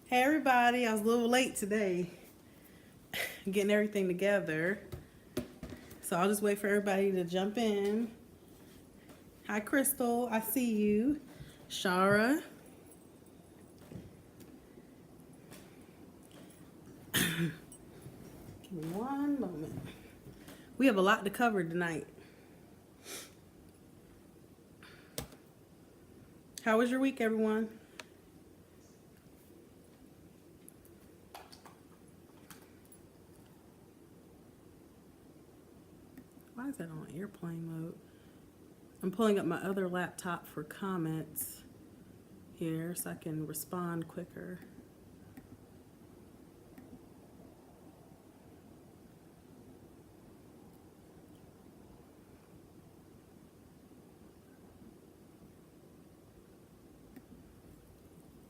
Hey everybody, I was a little late today getting everything together. So I'll just wait for everybody to jump in. Hi Crystal, I see you. Shara. Give me one moment. We have a lot to cover tonight. How was your week, everyone? Why is that on airplane mode? I'm pulling up my other laptop for comments here so I can respond quicker.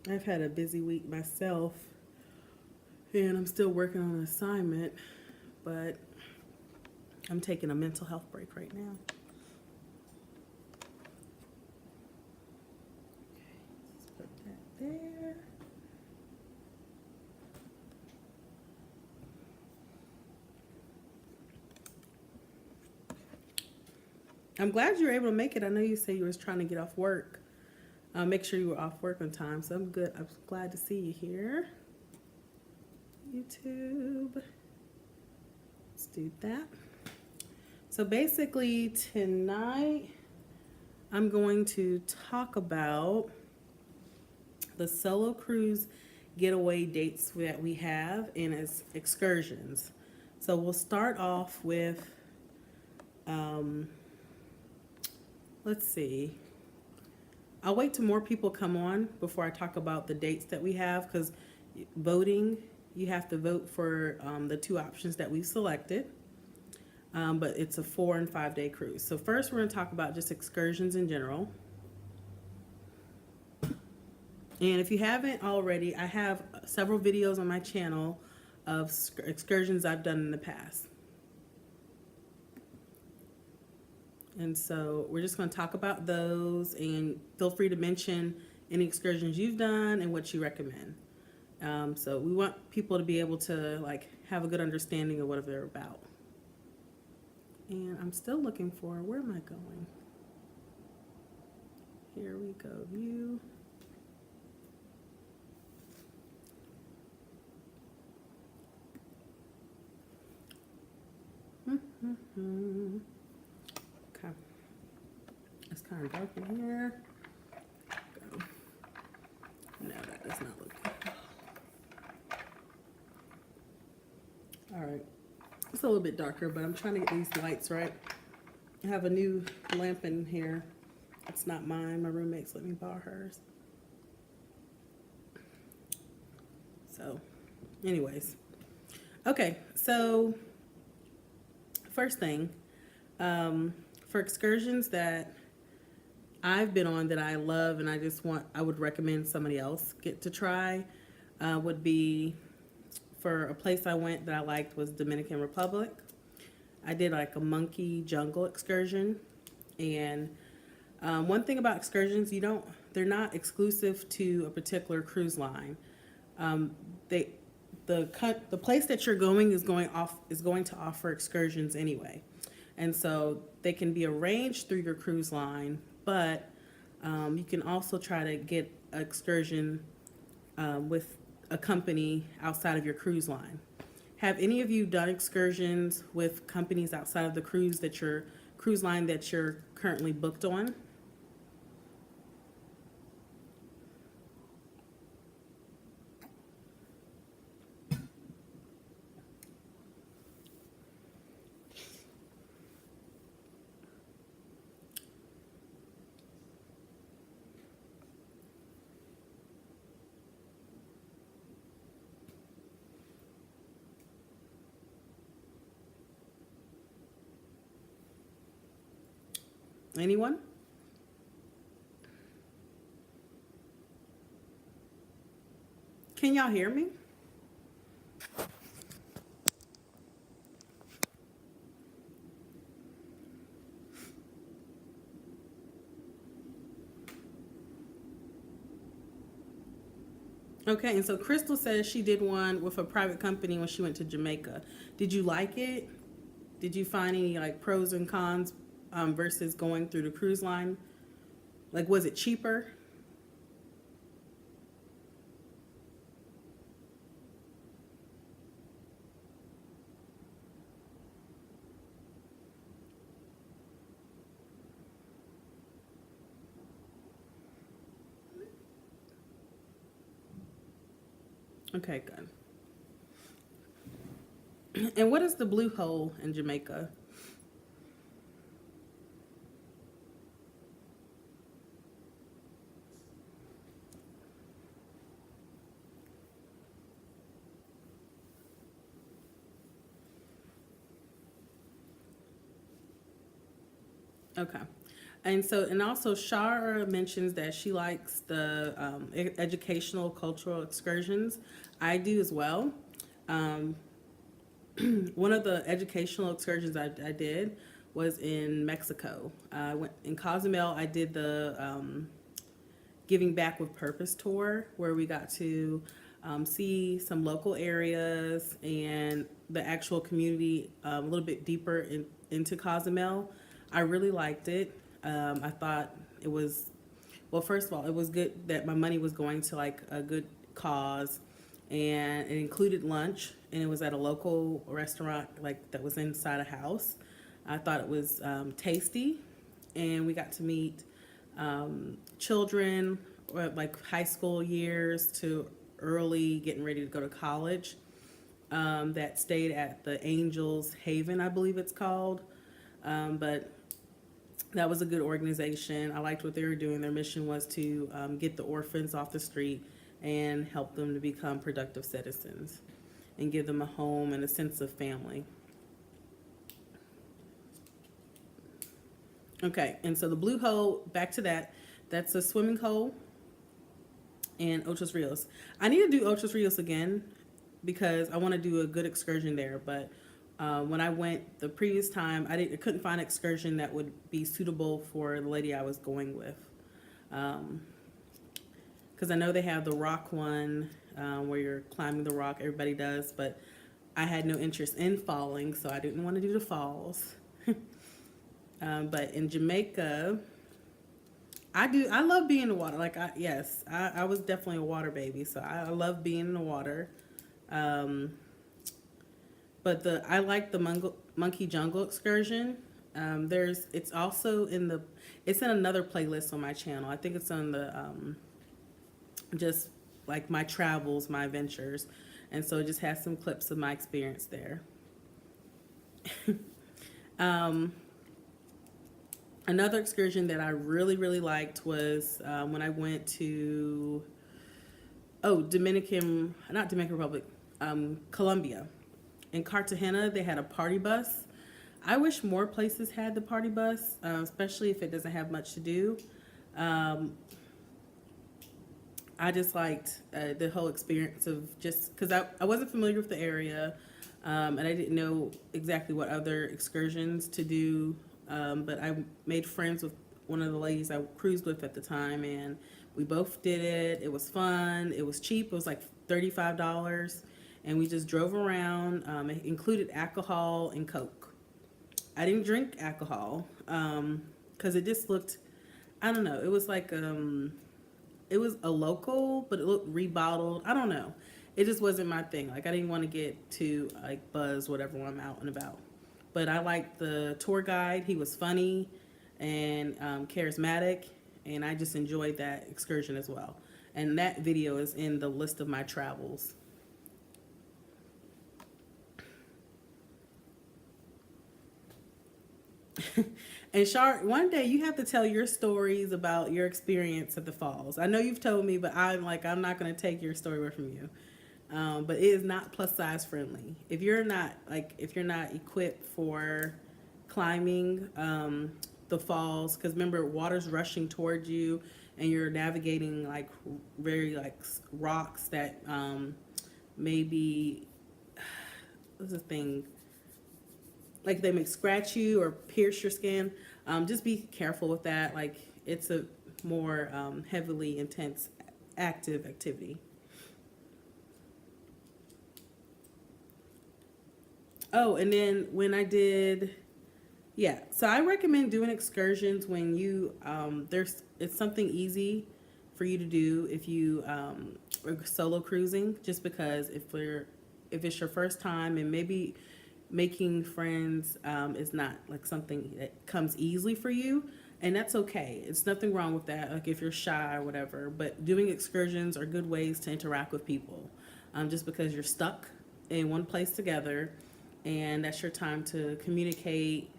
I've had a busy week myself, and I'm still working on an assignment, but I'm taking a mental health break right now. Let's put that there. I'm glad you were able to make it. I know you said you was trying to get off work. Make sure you were off work on time, so I'm good. I'm glad to see you here. YouTube. Let's do that. So basically tonight I'm going to talk about the solo cruise getaway dates that we have and as excursions. So we'll start off with, let's see. I'll wait till more people come on before I talk about the dates that we have, because voting, you have to vote for the two options that we've selected. But it's a 4 and 5 day cruise. So first we're going to talk about just excursions in general. And if you haven't already, I have several videos on my channel of excursions I've done in the past. And so we're just going to talk about those, and feel free to mention any excursions you've done and what you recommend. So we want people to be able to have a good understanding of what they're about. And I'm still looking for, where am I going? Here we go, view. Okay. It's kind of dark in here. Go. No, that does not look good. All right. It's a little bit darker, but I'm trying to get these lights right. I have a new lamp in here. It's not mine. My roommates let me borrow hers. So, anyways. Okay, so first thing, for excursions that I've been on that I love and I would recommend somebody else get to try, would be, for a place I went that I liked was Dominican Republic. I did like a monkey jungle excursion, and one thing about excursions, they're not exclusive to a particular cruise line. The place that you're going is going to offer excursions anyway, and so they can be arranged through your cruise line, but you can also try to get an excursion with a company outside of your cruise line. Have any of you done excursions with companies outside of the cruise line that you're currently booked on? Anyone? Can y'all hear me? Okay, and so Crystal says she did one with a private company when she went to Jamaica. Did you like it? Did you find any like pros and cons versus going through the cruise line? Like, was it cheaper? Okay, good. And what is the blue hole in Jamaica? Okay. And so, and also Shara mentions that she likes the educational cultural excursions. I do as well. Um, One of the educational excursions I did was in Mexico. I went in Cozumel. I did the Giving Back with Purpose tour where we got to see some local areas and the actual community a little bit deeper into Cozumel. I really liked it. I thought it was, well, first of all, it was good that my money was going to like a good cause, and it included lunch, and it was at a local restaurant like that was inside a house. I thought it was tasty, and we got to meet children like high school years to early getting ready to go to college that stayed at the Angels Haven, I believe it's called. But that was a good organization. I liked what they were doing. Their mission was to get the orphans off the street and help them to become productive citizens and give them a home and a sense of family. Okay, and so the blue hole, back to that, that's a swimming hole and Ochos Rios. I need to do Ochos Rios again because I want to do a good excursion there. But when I went the previous time, I couldn't find an excursion that would be suitable for the lady I was going with. Because I know they have the rock one where you're climbing the rock, everybody does, but I had no interest in falling, so I didn't want to do the falls. But in Jamaica, I love being in the water. Like, I was definitely a water baby, so I love being in the water. But I like the monkey jungle excursion. It's also it's in another playlist on my channel. I think it's on the just like my travels, my adventures, and so it just has some clips of my experience there. Another excursion that I really, really liked was when I went to, not Dominican Republic, Colombia. In Cartagena, they had a party bus. I wish more places had the party bus, especially if it doesn't have much to do. I just liked the whole experience of just, because I wasn't familiar with the area, and I didn't know exactly what other excursions to do. But I made friends with one of the ladies I cruised with at the time, and we both did it. It was fun. It was cheap. It was like $35, and we just drove around. It included alcohol and Coke. I didn't drink alcohol because it just looked, I don't know. It was like it was a local, but it looked rebottled. I don't know. It just wasn't my thing. Like, I didn't want to get too like buzz whatever when I'm out and about. But I liked the tour guide. He was funny and charismatic, and I just enjoyed that excursion as well. And that video is in the list of my travels. And Char, one day you have to tell your stories about your experience at the falls. I know you've told me, but I'm not going to take your story away from you. But it is not plus size friendly. If you're not equipped for climbing the falls, because remember, water's rushing towards you, and you're navigating like very like rocks that maybe what's the thing, like they may scratch you or pierce your skin. Just be careful with that. Like, it's a more heavily intense active activity. Oh, and then when I did, yeah. So I recommend doing excursions when you there's it's something easy for you to do if you are solo cruising. Just because if it's your first time and maybe making friends is not like something that comes easily for you, and that's okay. It's nothing wrong with that. Like if you're shy or whatever, but doing excursions are good ways to interact with people. Just because you're stuck in one place together, and that's your time to communicate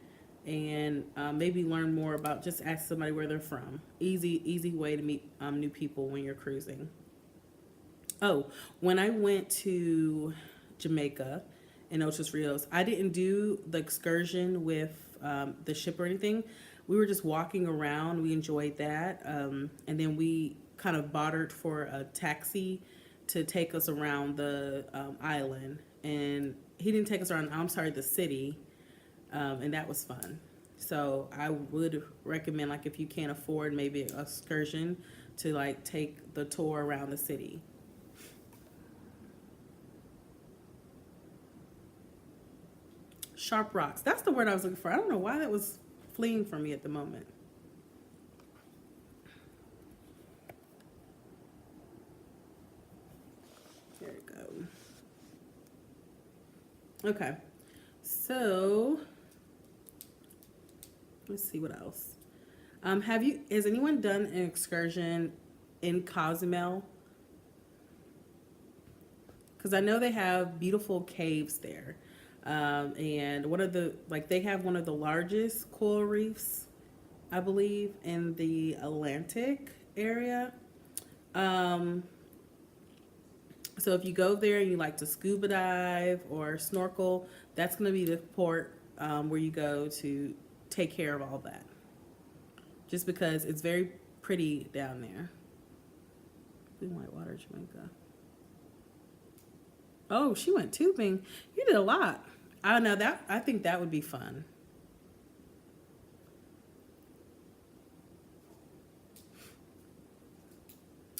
and maybe learn more about. Just ask somebody where they're from. Easy way to meet new people when you're cruising. Oh, when I went to Jamaica in Ocho Rios, I didn't do the excursion with the ship or anything. We were just walking around. We enjoyed that. And then we kind of bartered for a taxi to take us around the island. And he didn't take us around, I'm sorry, the city. And that was fun. So I would recommend, like, if you can't afford maybe an excursion, to like take the tour around the city. Sharp rocks. That's the word I was looking for. I don't know why that was fleeing from me at the moment. There we go. Okay. So let's see what else. Has anyone done an excursion in Cozumel? Because I know they have beautiful caves there. And they have one of the largest coral reefs, I believe, in the Atlantic area. So if you go there and you like to scuba dive or snorkel, that's going to be the port where you go to take care of all that. Just because it's very pretty down there. Blue and white water, Jamaica. Oh, she went tubing. You did a lot. I know that. I think that would be fun.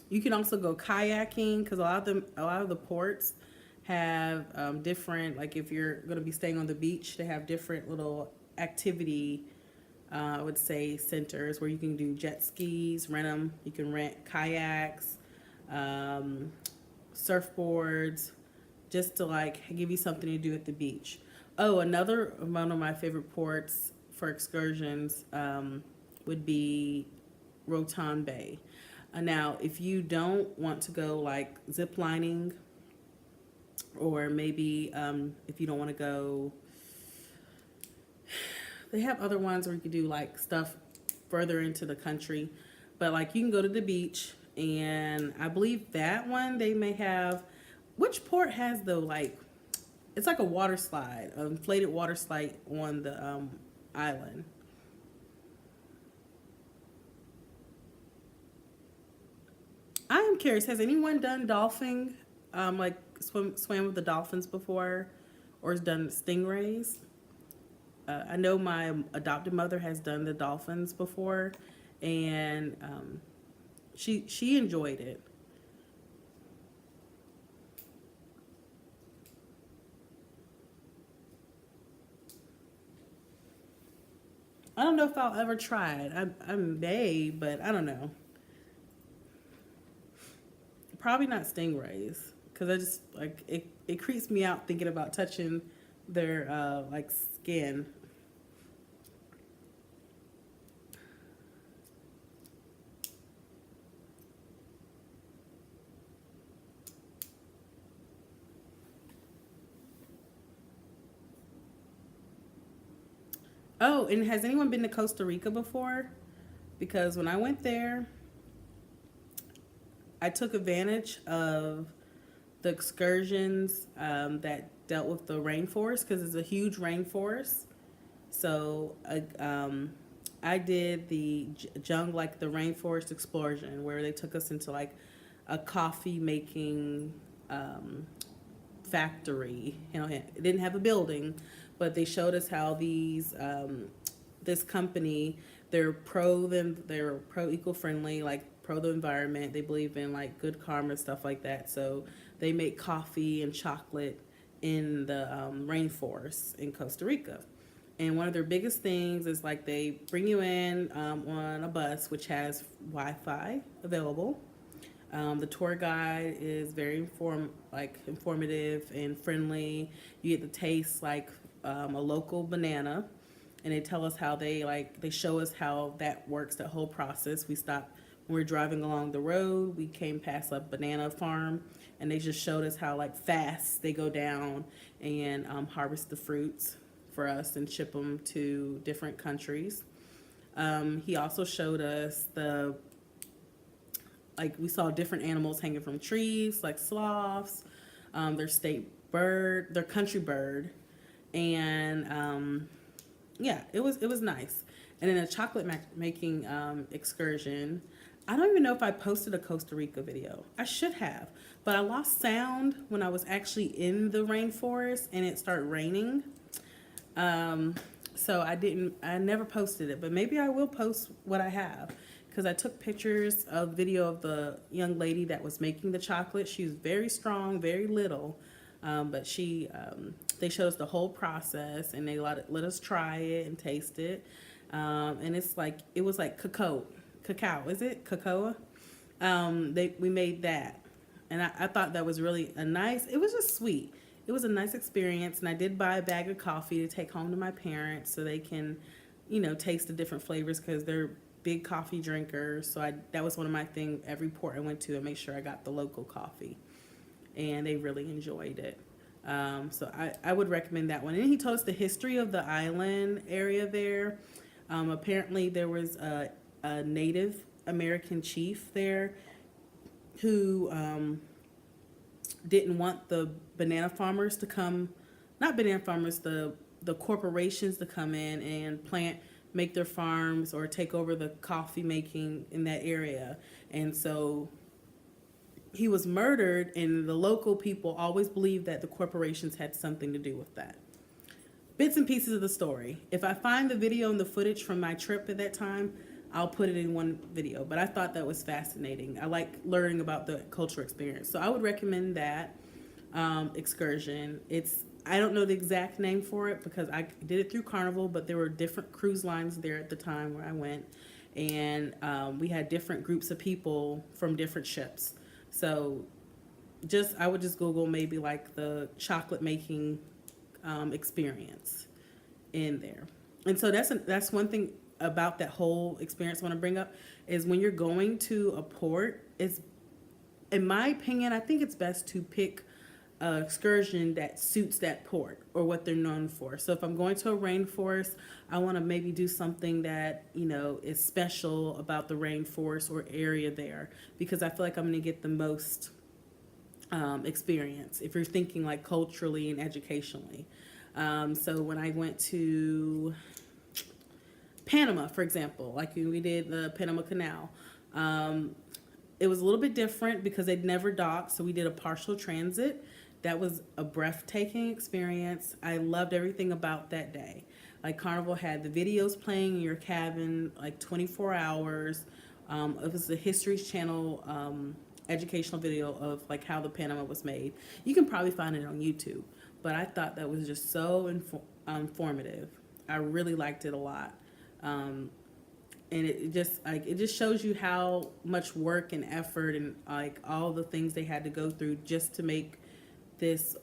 You can also go kayaking because a lot of the ports have different. Like if you're going to be staying on the beach, they have different little activity. I would say centers where you can do jet skis, rent them. You can rent kayaks, surfboards, just to like give you something to do at the beach. Oh, another one of my favorite ports for excursions would be Rotan Bay. Now, if you don't want to go like zip lining, or maybe if you don't want to go, they have other ones where you can do like stuff further into the country. But like you can go to the beach, and I believe that one they may have. Which port has the like? It's like a water slide, an inflated water slide on the island. I am curious. Has anyone done dolphin, like swam with the dolphins before, or has done stingrays? I know my adopted mother has done the dolphins before, and she enjoyed it. I don't know if I'll ever try it. I may, but I don't know. Probably not stingrays, because I just like it. It creeps me out thinking about touching their like skin. Oh, and has anyone been to Costa Rica before? Because when I went there, I took advantage of the excursions that dealt with the rainforest because it's a huge rainforest. So I did the jungle, like the rainforest explosion, where they took us into like a coffee making factory. You know, it didn't have a building, but they showed us how this company, they're pro eco friendly, like pro the environment. They believe in like good karma and stuff like that. So they make coffee and chocolate in the rainforest in Costa Rica. And one of their biggest things is like they bring you in on a bus which has Wi-Fi available. The tour guide is very informative and friendly. You get to taste like a local banana, and they tell us how they show us how that works, that whole process. We stopped when we were driving along the road. We came past a banana farm, and they just showed us how like fast they go down and harvest the fruits for us and ship them to different countries. He also showed us we saw different animals hanging from trees, like sloths, their state bird, their country bird, and yeah, it was nice. And then a chocolate making excursion. I don't even know if I posted a Costa Rica video. I should have, but I lost sound when I was actually in the rainforest and it started raining. So I never posted it, but maybe I will post what I have, because I took pictures of video of the young lady that was making the chocolate. She was very strong, very little, but they showed us the whole process, and they let us try it and taste it. And it was like cacao, is it cocoa? We made that, and I thought that was really it was just sweet. It was a nice experience, and I did buy a bag of coffee to take home to my parents so they can, taste the different flavors, because they're big coffee drinkers. So that was one of my things. Every port I went to, I make sure I got the local coffee, and they really enjoyed it. So I would recommend that one. And he told us the history of the island area there. Apparently there was a Native American chief there who didn't want the banana farmers to come, not banana farmers, the corporations to come in and make their farms or take over the coffee making in that area. And so he was murdered, and the local people always believed that the corporations had something to do with that. Bits and pieces of the story. If I find the video and the footage from my trip at that time, I'll put it in one video. But I thought that was fascinating. I like learning about the cultural experience. So I would recommend that excursion. I don't know the exact name for it because I did it through Carnival, but there were different cruise lines there at the time where I went. And we had different groups of people from different ships. So I would just Google maybe like the chocolate making experience in there. And so that's one thing about that whole experience I want to bring up is when you're going to a port, in my opinion, I think it's best to pick an excursion that suits that port or what they're known for. So if I'm going to a rainforest, I want to maybe do something that, is special about the rainforest or area there, because I feel like I'm going to get the most experience if you're thinking like culturally and educationally. So when I went to Panama, for example, like we did the Panama Canal, it was a little bit different because they'd never docked, so we did a partial transit. That was a breathtaking experience. I loved everything about that day. Like Carnival had the videos playing in your cabin like 24 hours. It was the History Channel educational video of like how the Panama was made. You can probably find it on YouTube, but I thought that was just so informative. I really liked it a lot. And it just shows you how much work and effort and like all the things they had to go through just to make this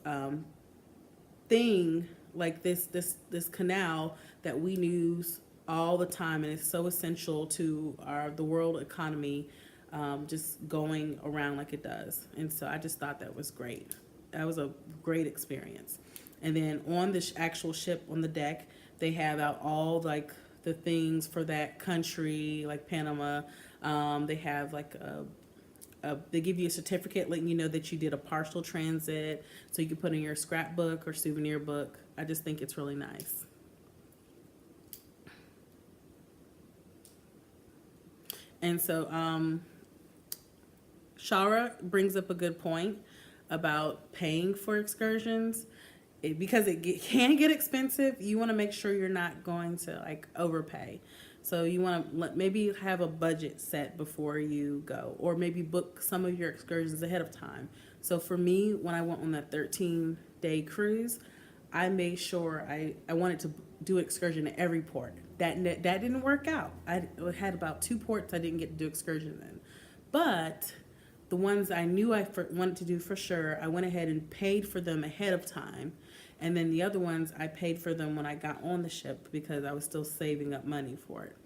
thing, like this canal that we use all the time, and it's so essential to the world economy, just going around like it does. And so I just thought that was great. That was a great experience. And then on the actual ship, on the deck, they have out all like the things for that country, like Panama. They have like they give you a certificate letting you know that you did a partial transit, so you can put in your scrapbook or souvenir book. I just think it's really nice. And so Shara brings up a good point about paying for excursions. Because it can get expensive, you want to make sure you're not going to like overpay. So you want to maybe have a budget set before you go, or maybe book some of your excursions ahead of time. So for me, when I went on that 13-day cruise, I made sure I wanted to do excursion at every port. That didn't work out. I had about 2 ports I didn't get to do excursion in, but the ones I knew wanted to do for sure, I went ahead and paid for them ahead of time. And then the other ones, I paid for them when I got on the ship because I was still saving up money for it.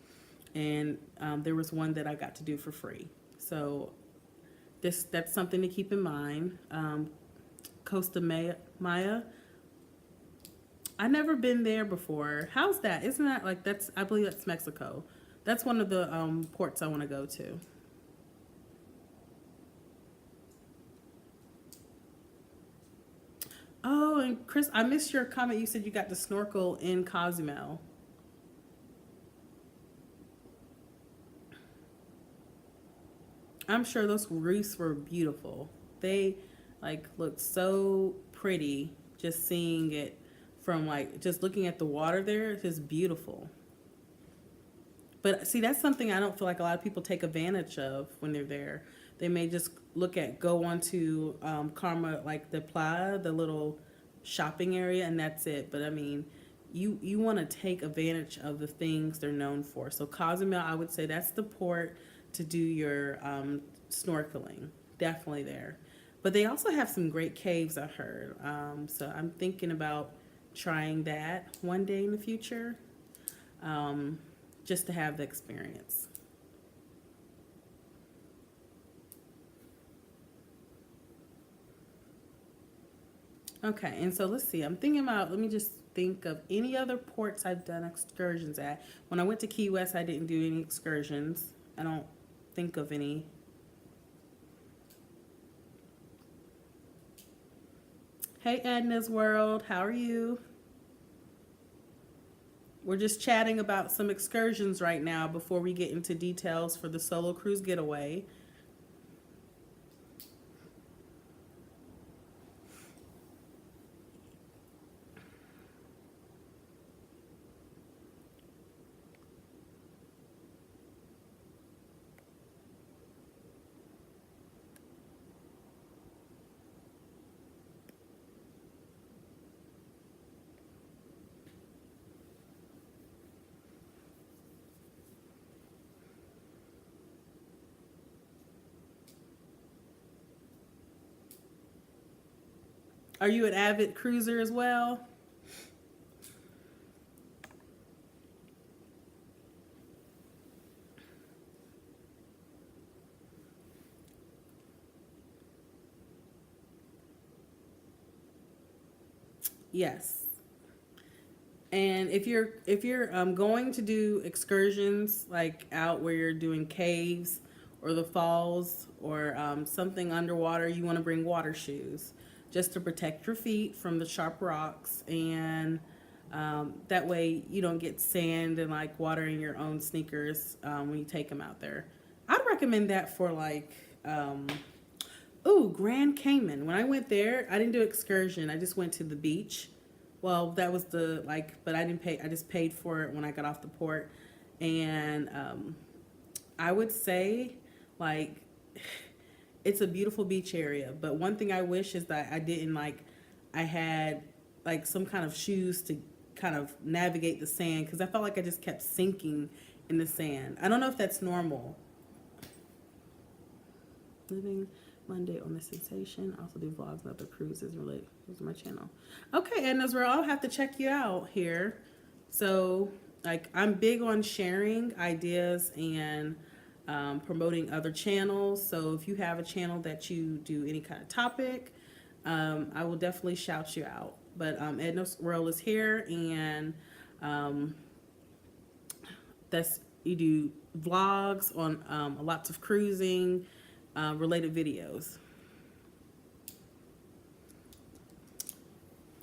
And there was one that I got to do for free. So that's something to keep in mind. Costa Maya. I never been there before. How's that? Isn't that like I believe that's Mexico. That's one of the ports I want to go to. Oh, and Chris, I missed your comment. You said you got to snorkel in Cozumel. I'm sure those reefs were beautiful. They like looked so pretty just seeing it from like just looking at the water there. It's just beautiful. But see, that's something I don't feel like a lot of people take advantage of when they're there. They may just go onto Karma, like the Playa, the little shopping area, and that's it. But I mean, you want to take advantage of the things they're known for. So Cozumel, I would say that's the port to do your snorkeling. Definitely there. But they also have some great caves, I heard. So I'm thinking about trying that one day in the future, just to have the experience. Okay, and so let's see. I'm thinking about, let me just think of any other ports I've done excursions at. When I went to Key West, I didn't do any excursions. I don't think of any. Hey, Edna's World, how are you? We're just chatting about some excursions right now before we get into details for the Solo Cruise Getaway. Are you an avid cruiser as well? Yes. And if you're going to do excursions like out where you're doing caves or the falls or something underwater, you want to bring water shoes just to protect your feet from the sharp rocks, and that way you don't get sand and like water in your own sneakers when you take them out there. I'd recommend that for like Grand Cayman. When I went there, I didn't do excursion. I just went to the beach. Well, that was but I didn't pay. I just paid for it when I got off the port. And I would say, like, it's a beautiful beach area. But one thing I wish is that I had, like, some kind of shoes to kind of navigate the sand, because I felt like I just kept sinking in the sand. I don't know if that's normal. Living Monday on the Sensation. I also do vlogs and other cruises related to my channel. Okay, and Ezra, I'll have to check you out here. So, like, I'm big on sharing ideas and promoting other channels. So if you have a channel that you do any kind of topic, I will definitely shout you out. But Edna's World is here, and you do vlogs on lots of cruising related videos.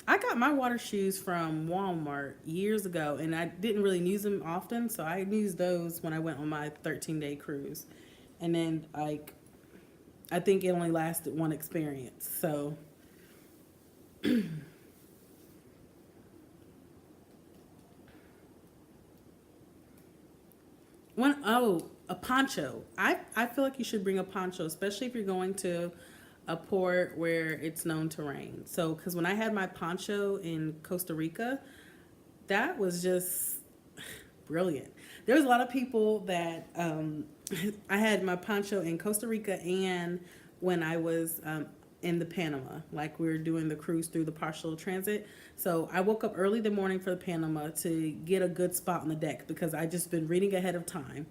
I got my water shoes from Walmart years ago, and I didn't really use them often, so I used those when I went on my 13-day cruise. And then, like, I think it only lasted one experience, so. A poncho. I feel like you should bring a poncho, especially if you're going to a port where it's known to rain. So, because when I had my poncho in Costa Rica, that was just brilliant. There was a lot of people that I had my poncho in Costa Rica and when I was in the Panama, like we were doing the cruise through the partial transit. So I woke up early the morning for the Panama to get a good spot on the deck because I just been reading ahead of time.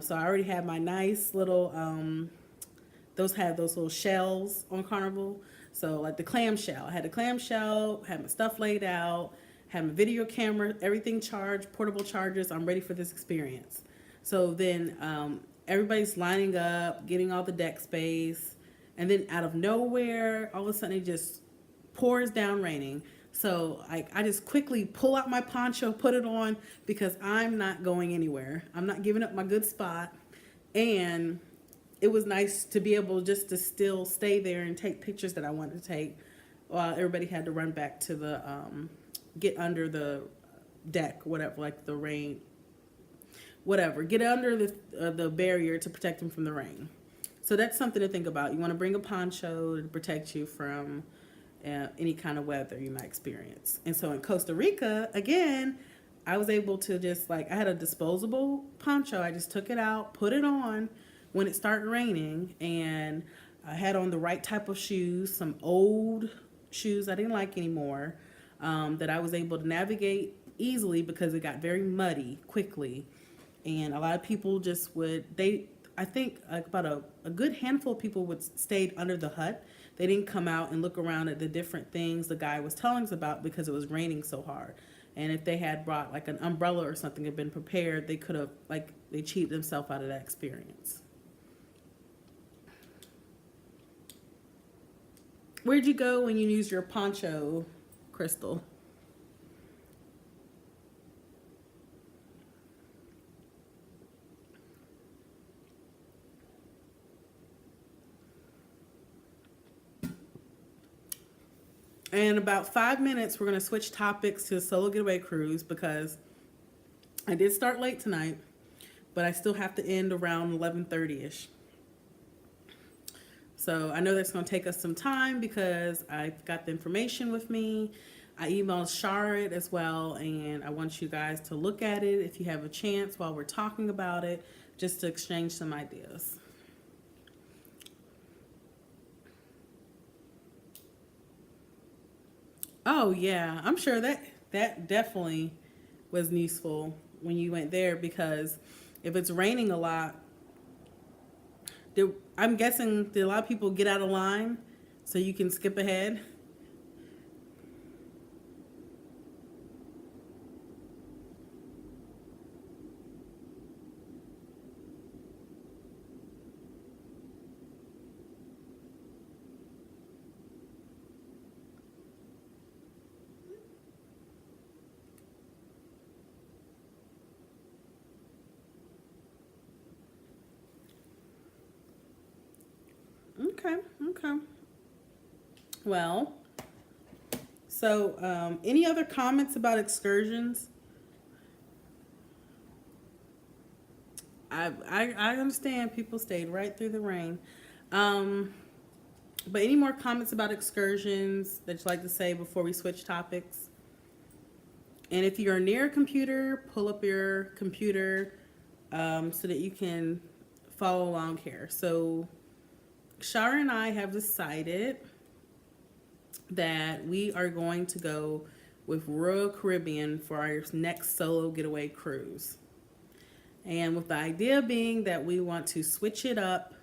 So I already had my nice little those had those little shells on Carnival. So like the clam shell, I had the clam shell, had my stuff laid out, had my video camera, everything charged, portable chargers. I'm ready for this experience. So then everybody's lining up, getting all the deck space, and then out of nowhere, all of a sudden it just pours down raining. So I just quickly pull out my poncho, put it on because I'm not going anywhere. I'm not giving up my good spot. And it was nice to be able just to still stay there and take pictures that I wanted to take while everybody had to run back to the get under the deck, whatever, like the rain, whatever, get under the barrier to protect them from the rain. So that's something to think about. You want to bring a poncho to protect you from any kind of weather you might experience. And so in Costa Rica, again, I was able to just I had a disposable poncho. I just took it out, put it on when it started raining, and I had on the right type of shoes, some old shoes I didn't like anymore, that I was able to navigate easily because it got very muddy quickly. And a lot of people just I think about a good handful of people stayed under the hut. They didn't come out and look around at the different things the guy was telling us about because it was raining so hard. And if they had brought like an umbrella or something, had been prepared, they could have they cheated themselves out of that experience. Where'd you go when you used your poncho, Crystal? In about 5 minutes, we're going to switch topics to Solo Getaway Cruise because I did start late tonight, but I still have to end around 11:30ish. So I know that's going to take us some time because I've got the information with me. I emailed Charlotte as well, and I want you guys to look at it if you have a chance while we're talking about it, just to exchange some ideas. Oh yeah, I'm sure that definitely was useful when you went there because if it's raining a lot, I'm guessing did a lot of people get out of line so you can skip ahead? Okay, okay. Well, so any other comments about excursions? I understand people stayed right through the rain. Um, but any more comments about excursions that you'd like to say before we switch topics? And if you're near a computer, pull up your computer so that you can follow along here. So Shara and I have decided that we are going to go with Royal Caribbean for our next solo getaway cruise. And with the idea being that we want to switch it up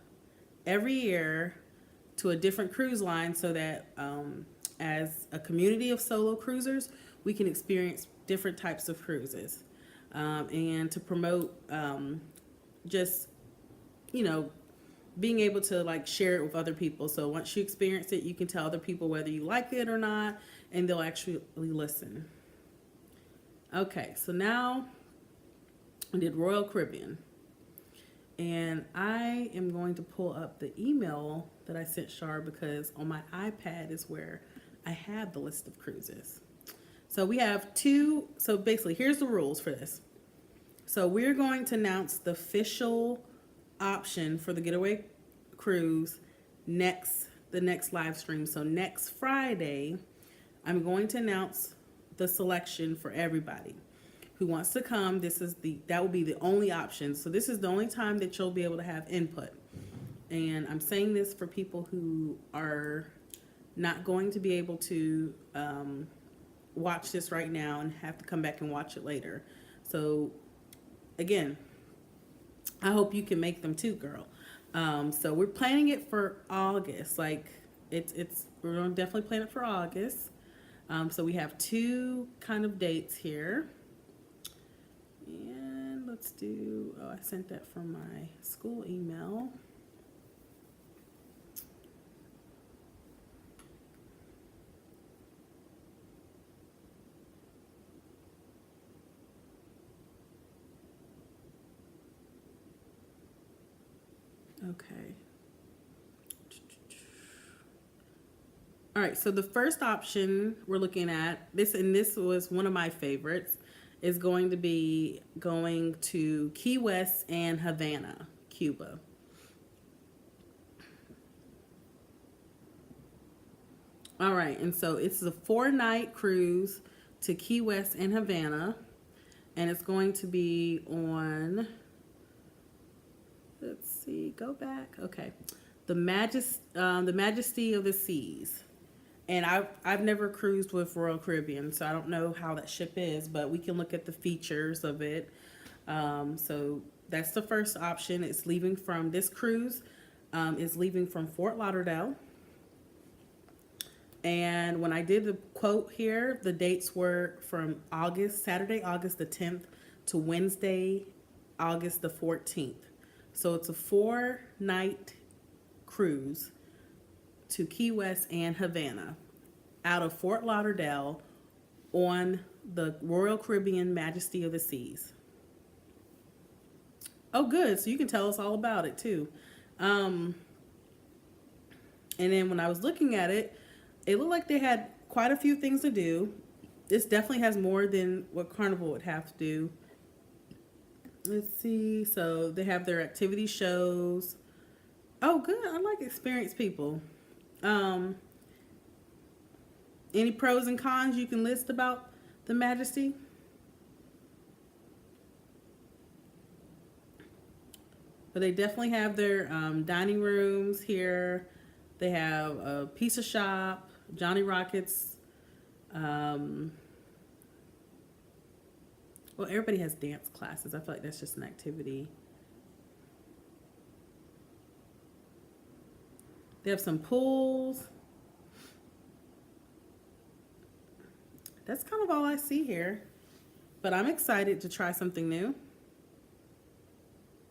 every year to a different cruise line so that as a community of solo cruisers, we can experience different types of cruises. And to promote just, you know, being able to share it with other people. So once you experience it, you can tell other people whether you like it or not, and they'll actually listen. Okay, so now I did Royal Caribbean. And I am going to pull up the email that I sent Shar because on my iPad is where I have the list of cruises. So we have so basically here's the rules for this. So we're going to announce the official option for the Getaway Cruise the next live stream. So next Friday, I'm going to announce the selection for everybody who wants to come. That will be the only option. So this is the only time that you'll be able to have input. And I'm saying this for people who are not going to be able to watch this right now and have to come back and watch it later. So again, I hope you can make them too, girl. So we're planning it for August. Like we're going to definitely plan it for August. So we have two kind of dates here. And let's do, I sent that from my school email. Okay. All right, so the first option we're looking at, this was one of my favorites, is going to be going to Key West and Havana, Cuba. All right, and so it's a 4-night cruise to Key West and Havana, and it's going to be on, let's see, go back. Okay, the Majesty of the Seas. And I've never cruised with Royal Caribbean, so I don't know how that ship is, but we can look at the features of it. So that's the first option. It's leaving from, this cruise is leaving from Fort Lauderdale. And when I did the quote here, the dates were from Saturday, August the 10th to Wednesday, August the 14th. So it's a 4-night cruise to Key West and Havana out of Fort Lauderdale on the Royal Caribbean Majesty of the Seas. Oh, good. So you can tell us all about it too. And then when I was looking at it, it looked like they had quite a few things to do. This definitely has more than what Carnival would have to do. Let's see. So they have their activity shows. Oh, good. I like experienced people. Any pros and cons you can list about the Majesty? But they definitely have their dining rooms here. They have a pizza shop, Johnny Rockets. Well, everybody has dance classes. I feel like that's just an activity. They have some pools. That's kind of all I see here. But I'm excited to try something new.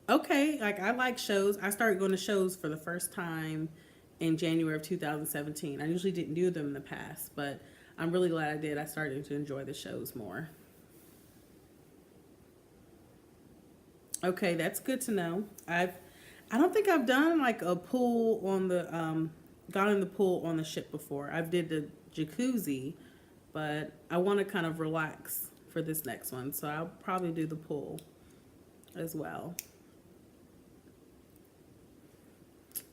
Okay, like I like shows. I started going to shows for the first time in January of 2017. I usually didn't do them in the past, but I'm really glad I did. I started to enjoy the shows more. Okay, that's good to know. I don't think I've done like a pool on the gone in the pool on the ship before. I've did the jacuzzi, but I want to kind of relax for this next one, so I'll probably do the pool as well.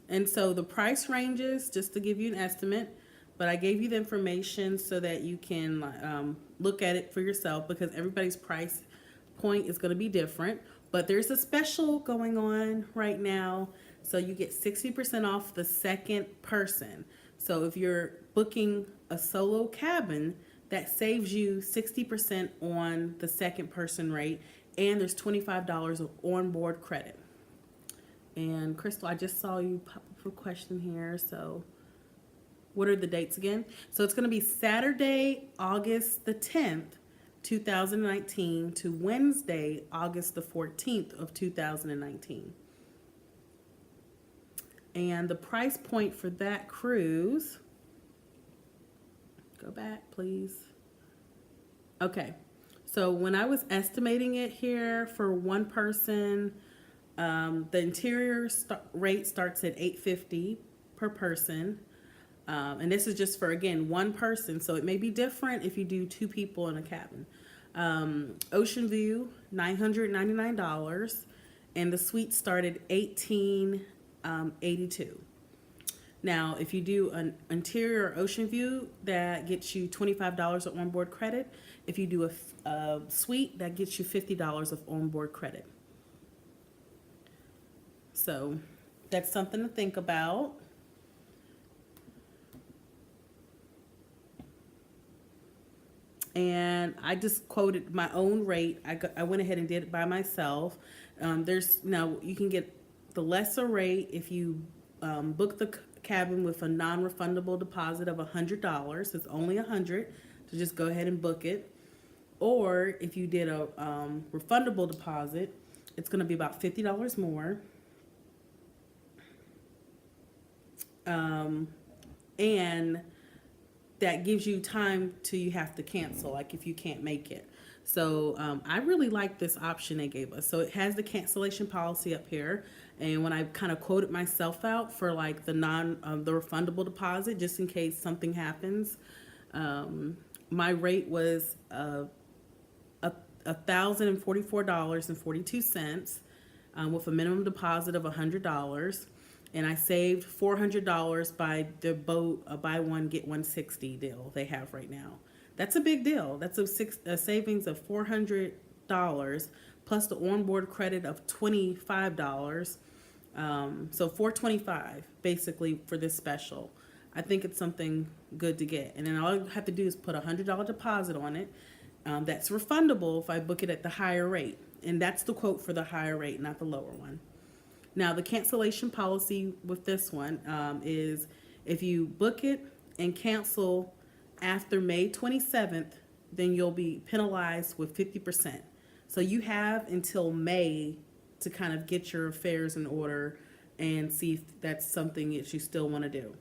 And so the price ranges, just to give you an estimate, but I gave you the information so that you can look at it for yourself, because everybody's price point is going to be different. But there's a special going on right now, so you get 60% off the second person. So if you're booking a solo cabin, that saves you 60% on the second person rate, and there's $25 of onboard credit. And Crystal, I just saw you pop up a question here. So what are the dates again? So it's going to be Saturday, August the 10th, 2019 to Wednesday, August the 14th of 2019. And the price point for that cruise, go back please. Okay, so when I was estimating it here for one person, the interior rate starts at $850 per person. And this is just for, again, one person. So it may be different if you do two people in a cabin. Ocean View, $999, and the suite started $1882. Now, if you do an interior ocean view, that gets you $25 of onboard credit. If you do a suite, that gets you $50 of onboard credit. So that's something to think about. And I just quoted my own rate. I went ahead and did it by myself. There's now you can get the lesser rate if you book the cabin with a non-refundable deposit of $100. It's only $100, so just go ahead and book it. Or if you did a refundable deposit, it's going to be about $50 more. And that gives you time till you have to cancel, like if you can't make it. So I really like this option they gave us. So it has the cancellation policy up here. And when I kind of quoted myself out for like the the refundable deposit, just in case something happens, my rate was $1,044.42 with a minimum deposit of $100. And I saved $400 by the boat buy one get 160 deal they have right now. That's a big deal. That's a savings of $400 plus the onboard credit of $25. So $425 basically for this special. I think it's something good to get. And then all I have to do is put a $100 deposit on it. That's refundable if I book it at the higher rate. And that's the quote for the higher rate, not the lower one. Now, the cancellation policy with this one is if you book it and cancel after May 27th, then you'll be penalized with 50%. So you have until May to kind of get your affairs in order and see if that's something that you still want to do.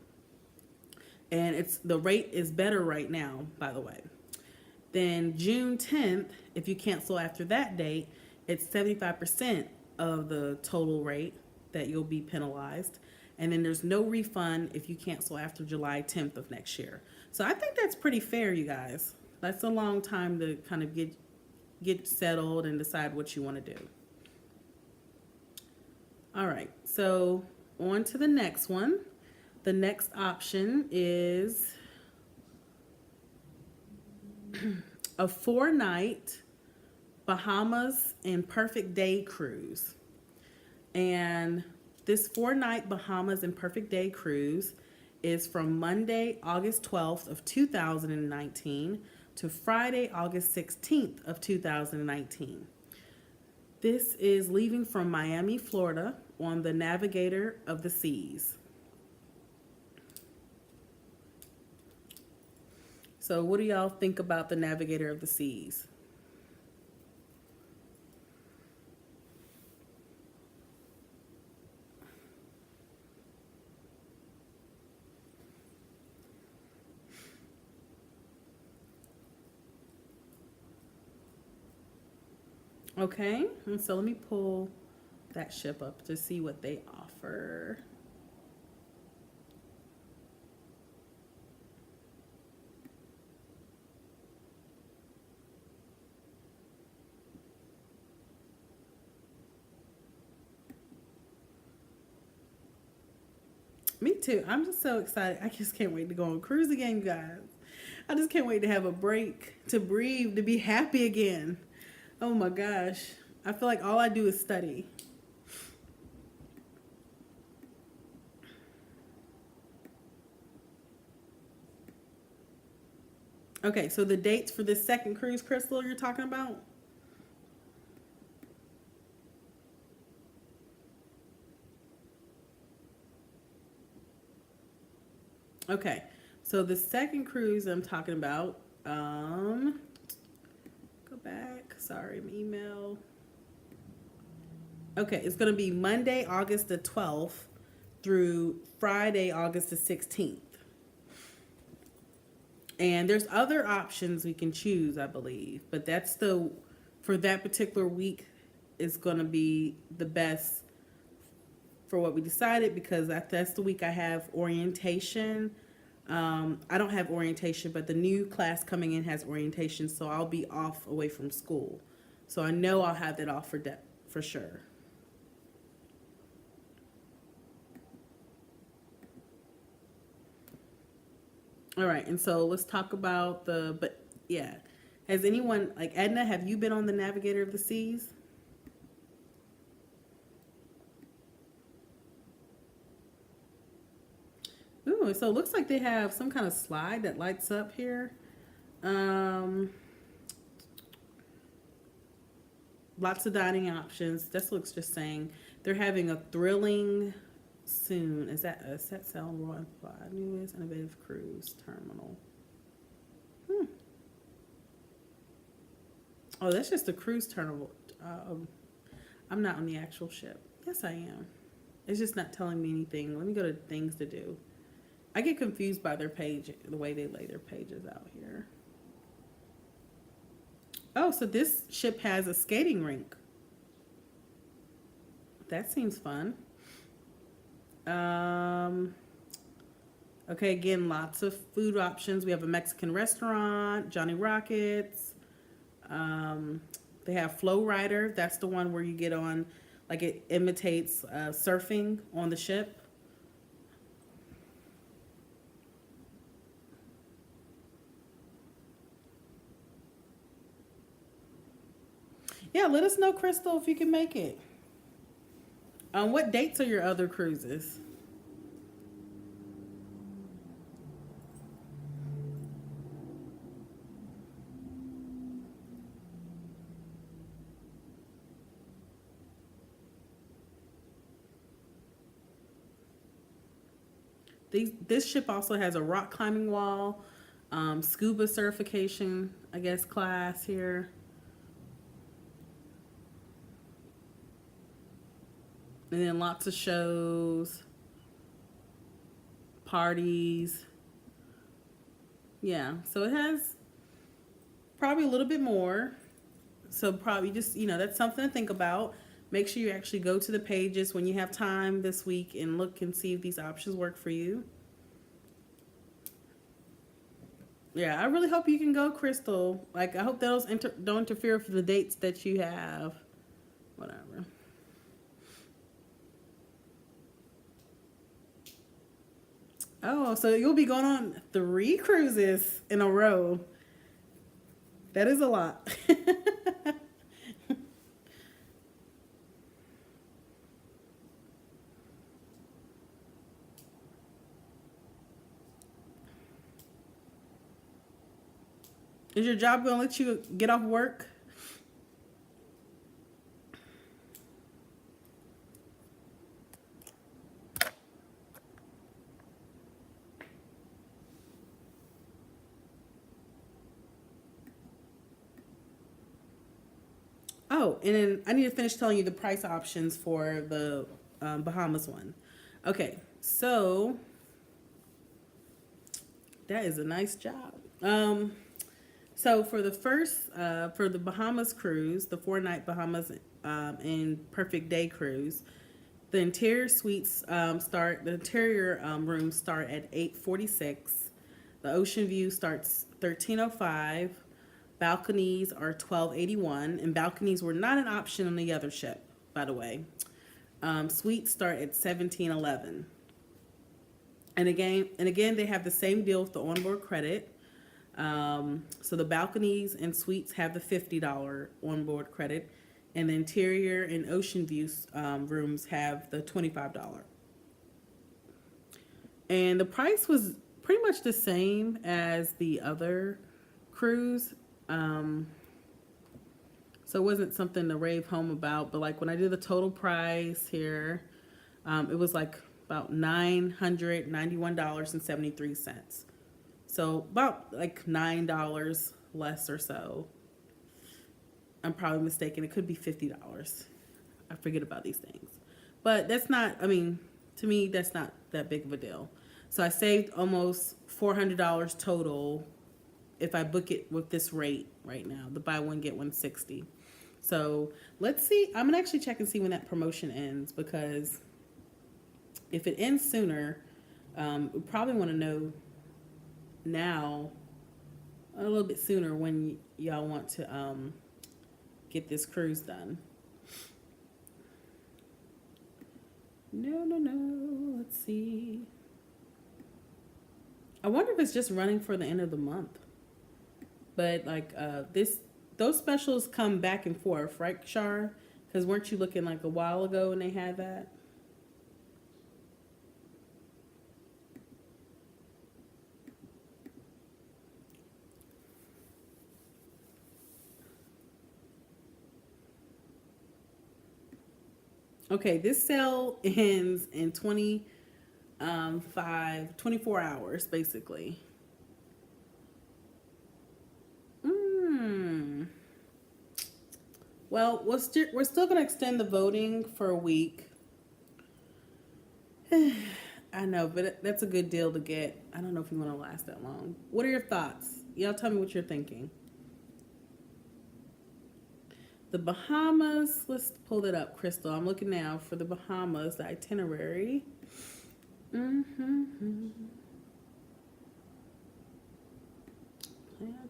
And the rate is better right now, by the way. Then June 10th, if you cancel after that date, it's 75% of the total rate that you'll be penalized. And then there's no refund if you cancel after July 10th of next year. So I think that's pretty fair, you guys. That's a long time to kind of get settled and decide what you want to do. All right, so on to the next one. The next option is a 4-night Bahamas and Perfect Day cruise. And this 4-night Bahamas and Perfect Day cruise is from Monday, August 12th of 2019 to Friday, August 16th of 2019. This is leaving from Miami, Florida on the Navigator of the Seas. So what do y'all think about the Navigator of the Seas? Okay, and so let me pull that ship up to see what they offer. Me too. I'm just so excited. I just can't wait to go on a cruise again, you guys. I just can't wait to have a break, to breathe, to be happy again. Oh my gosh. I feel like all I do is study. Okay, so the dates for this second cruise, Crystal, you're talking about? Okay, so the second cruise I'm talking about, go back, sorry, my email. Okay, it's going to be Monday, August the 12th through Friday, August the 16th. And there's other options we can choose, I believe, but that's for that particular week is going to be the best for what we decided, because that's the week I have orientation, I don't have orientation, but the new class coming in has orientation, so I'll be off away from school. So I know I'll have that off for sure. All right, and so let's talk about but yeah. Has anyone, like Edna, have you been on the Navigator of the Seas? Ooh, so it looks like they have some kind of slide that lights up here. Um, Lots of dining options. This looks just saying they're having a thrilling soon. Is that sound Royal newest innovative cruise terminal? Hmm. Oh, that's just a cruise terminal. I'm not on the actual ship. Yes, I am. It's just not telling me anything. Let me go to things to do. I get confused by their page, the way they lay their pages out here. Oh, so this ship has a skating rink. That seems fun. Okay, again, lots of food options. We have a Mexican restaurant, Johnny Rockets. They have Flow Rider. That's the one where you get on, like it imitates surfing on the ship. Yeah, let us know, Crystal, if you can make it. What dates are your other cruises? This ship also has a rock climbing wall, scuba certification, I guess, class here. And then lots of shows, parties. Yeah, so it has probably a little bit more. So probably just, that's something to think about. Make sure you actually go to the pages when you have time this week and look and see if these options work for you. Yeah, I really hope you can go, Crystal. Like, I hope those don't interfere with the dates that you have. Whatever. Oh, so you'll be going on 3 cruises in a row. That is a lot. Is your job going to let you get off work? Oh, and then I need to finish telling you the price options for the Bahamas one. Okay, so that is a nice job. So for the first, for the Bahamas cruise, the 4-night Bahamas and Perfect Day cruise, the interior suites the interior rooms start at $846. The ocean view starts $1305. Balconies are $1281, and balconies were not an option on the other ship, by the way. Suites start at $1711. And again, they have the same deal with the onboard credit. So the balconies and suites have the $50 onboard credit, and the interior and ocean view rooms have the $25. And the price was pretty much the same as the other cruise. So it wasn't something to rave home about, but like when I did the total price here, it was like about $991.73. So about like $9 less or so. I'm probably mistaken. It could be $50. I forget about these things. But that's not, to me, that's not that big of a deal. So I saved almost $400 total if I book it with this rate right now, the buy one, get one 60. So let's see. I'm going to actually check and see when that promotion ends, because if it ends sooner, we probably want to know now a little bit sooner when y'all want to get this cruise done. No. Let's see. I wonder if it's just running for the end of the month. But like those specials come back and forth, right, Shar? Because weren't you looking like a while ago when they had that? Okay, this sale ends in 24 hours, basically. Well, we're still going to extend the voting for a week. I know, but that's a good deal to get. I don't know if you want to last that long. What are your thoughts? Y'all tell me what you're thinking. The Bahamas, let's pull it up, Crystal. I'm looking now for the Bahamas, the itinerary. Plan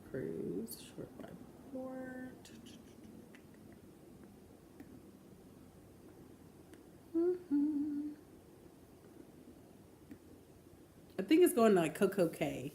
cruise, short by port. I think it's going to like Coco Cay.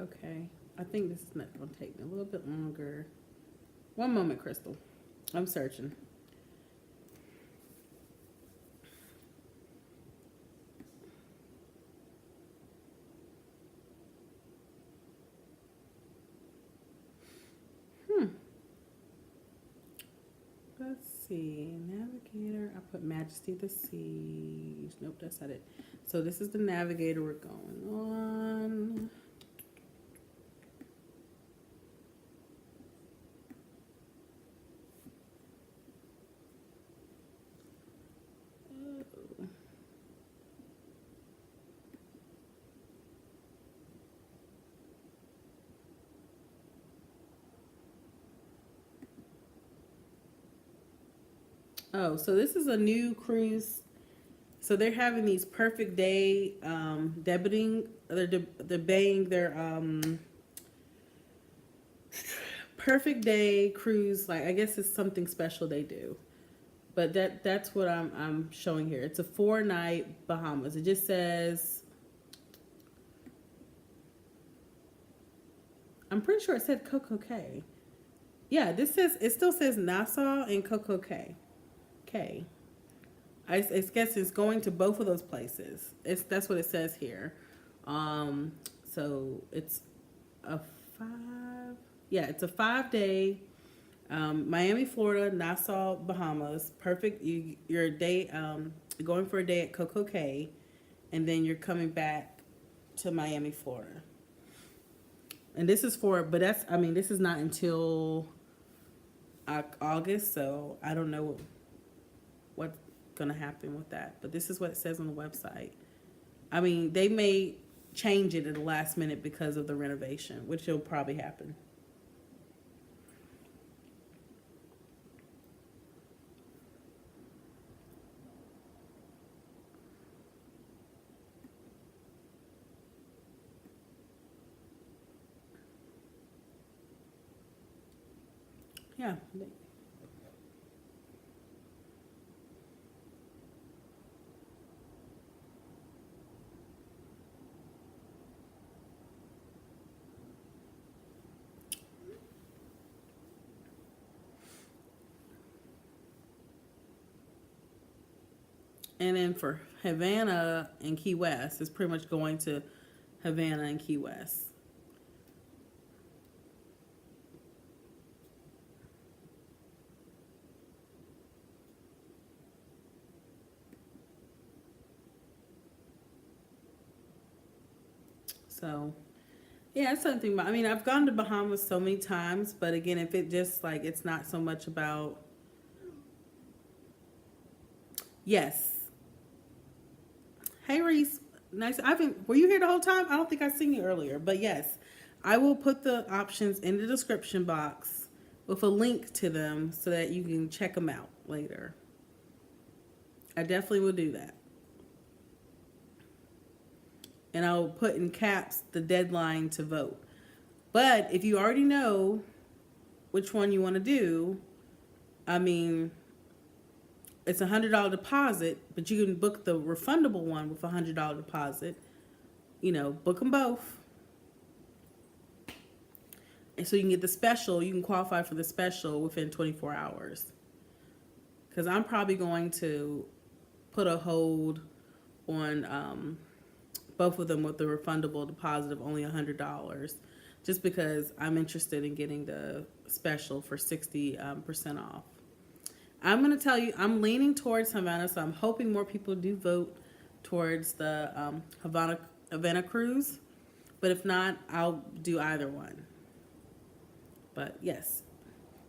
Okay, I think this is not going to take me a little bit longer. One moment, Crystal. I'm searching. Let's see. Navigator. I put Majesty the Seas. Nope, that's not it. So this is the Navigator we're going on. Oh, so this is a new cruise. So they're having these perfect day debiting. They're baying their perfect day cruise. Like I guess it's something special they do, but that's what I'm showing here. It's a 4-night Bahamas. It just says. I'm pretty sure it said Coco Cay. Yeah, it still says Nassau and Coco Cay. I guess it's going to both of those places. That's what it says here. So it's a 5. Yeah, it's a 5-day. Miami, Florida, Nassau, Bahamas. Perfect. You're a day. Going for a day at Coco Cay, and then you're coming back to Miami, Florida. And this is this is not until August, so I don't know what's going to happen with that. But this is what it says on the website. I mean, they may change it at the last minute because of the renovation, which will probably happen. Yeah. And then for Havana and Key West, it's pretty much going to Havana and Key West. So yeah, it's something about. I mean, I've gone to Bahamas so many times, but again, if it just like it's not so much about. Yes. Hey Reese, nice. I haven't. Were you here the whole time? I don't think I seen you earlier, but yes, I will put the options in the description box with a link to them so that you can check them out later. I definitely will do that, and I'll put in caps the deadline to vote. But if you already know which one you want to do, I mean, it's $100 deposit, but you can book the refundable one with $100 deposit. You know, book them both. And so you can get the special, you can qualify for the special within 24 hours. Because I'm probably going to put a hold on both of them with the refundable deposit of only $100. Just because I'm interested in getting the special for 60% off. I'm going to tell you, I'm leaning towards Havana, so I'm hoping more people do vote towards the Havana cruise. But if not, I'll do either one. But yes,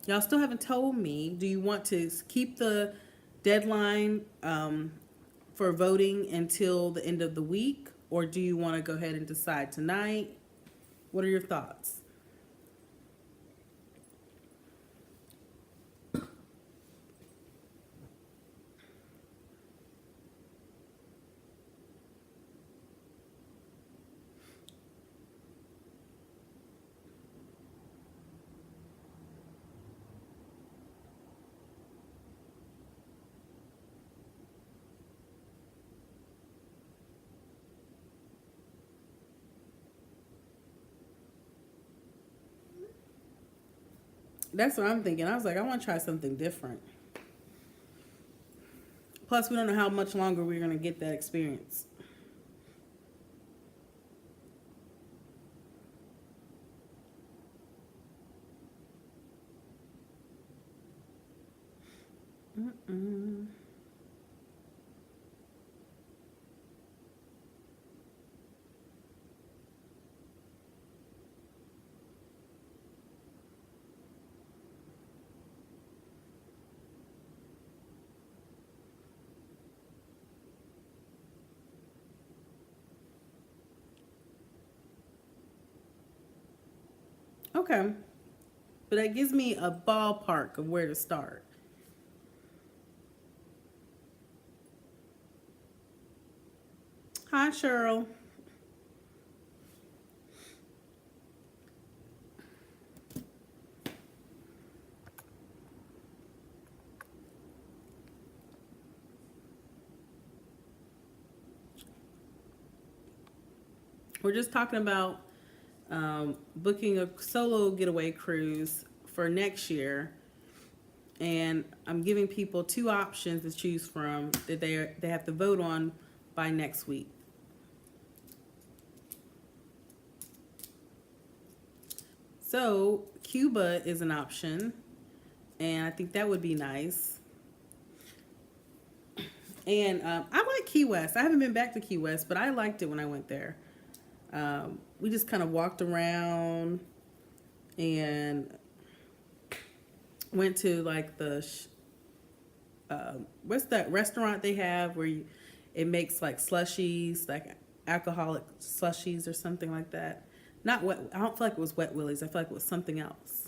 y'all still haven't told me, do you want to keep the deadline for voting until the end of the week? Or do you want to go ahead and decide tonight? What are your thoughts? That's what I'm thinking. I was like, I want to try something different. Plus, we don't know how much longer we're going to get that experience. Mm-mm. Okay. But that gives me a ballpark of where to start. Hi, Cheryl. We're just talking about booking a solo getaway cruise for next year. And I'm giving people two options to choose from that they have to vote on by next week. So Cuba is an option, and I think that would be nice. And I like Key West. I haven't been back to Key West, but I liked it when I went there. We just kind of walked around and went to like the what's that restaurant they have where it makes like slushies, like alcoholic slushies or something like that. Not wet. I don't feel like it was Wet Willie's. I feel like it was something else.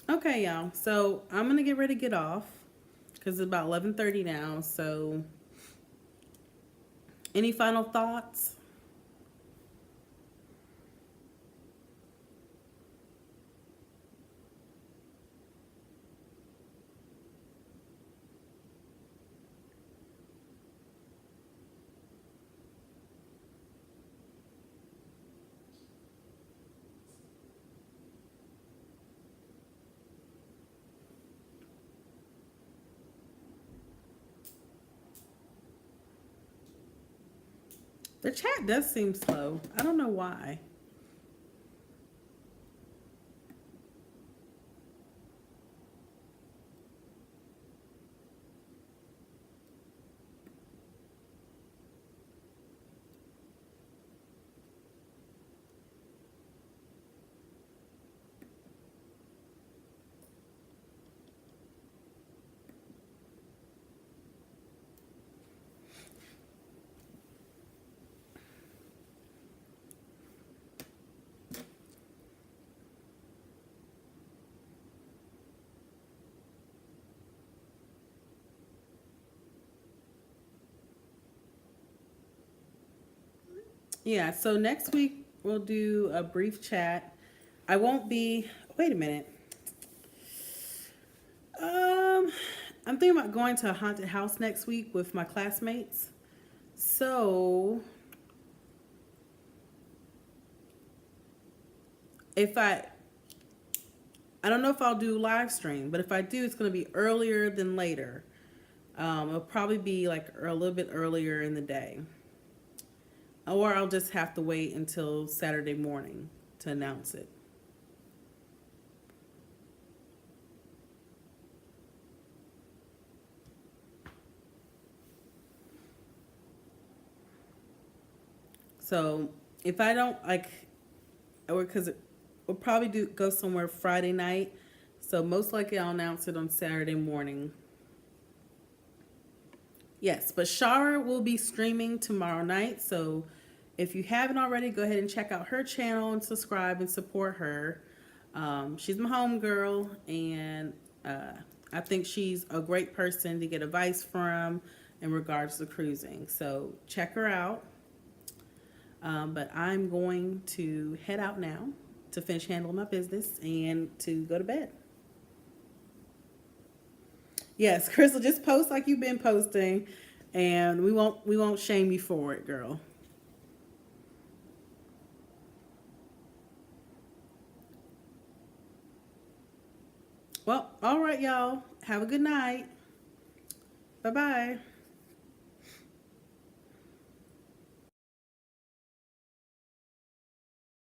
Okay, y'all. So I'm gonna get ready to get off because it's about 11:30 now. So, any final thoughts? The chat does seem slow. I don't know why. Yeah, so next week we'll do a brief chat. I won't be, wait a minute. I'm thinking about going to a haunted house next week with my classmates. So if I don't know if I'll do live stream, but if I do, it's going to be earlier than later. It'll probably be like a little bit earlier in the day. Or I'll just have to wait until Saturday morning to announce it. So if I don't like, or because we'll probably go somewhere Friday night. So most likely I'll announce it on Saturday morning. Yes, but Shara will be streaming tomorrow night. So if you haven't already, go ahead and check out her channel and subscribe and support her. She's my homegirl, and I think she's a great person to get advice from in regards to cruising. So check her out. But I'm going to head out now to finish handling my business and to go to bed. Yes, Crystal, just post like you've been posting, and we won't shame you for it, girl. Well, all right, y'all. Have a good night. Bye-bye.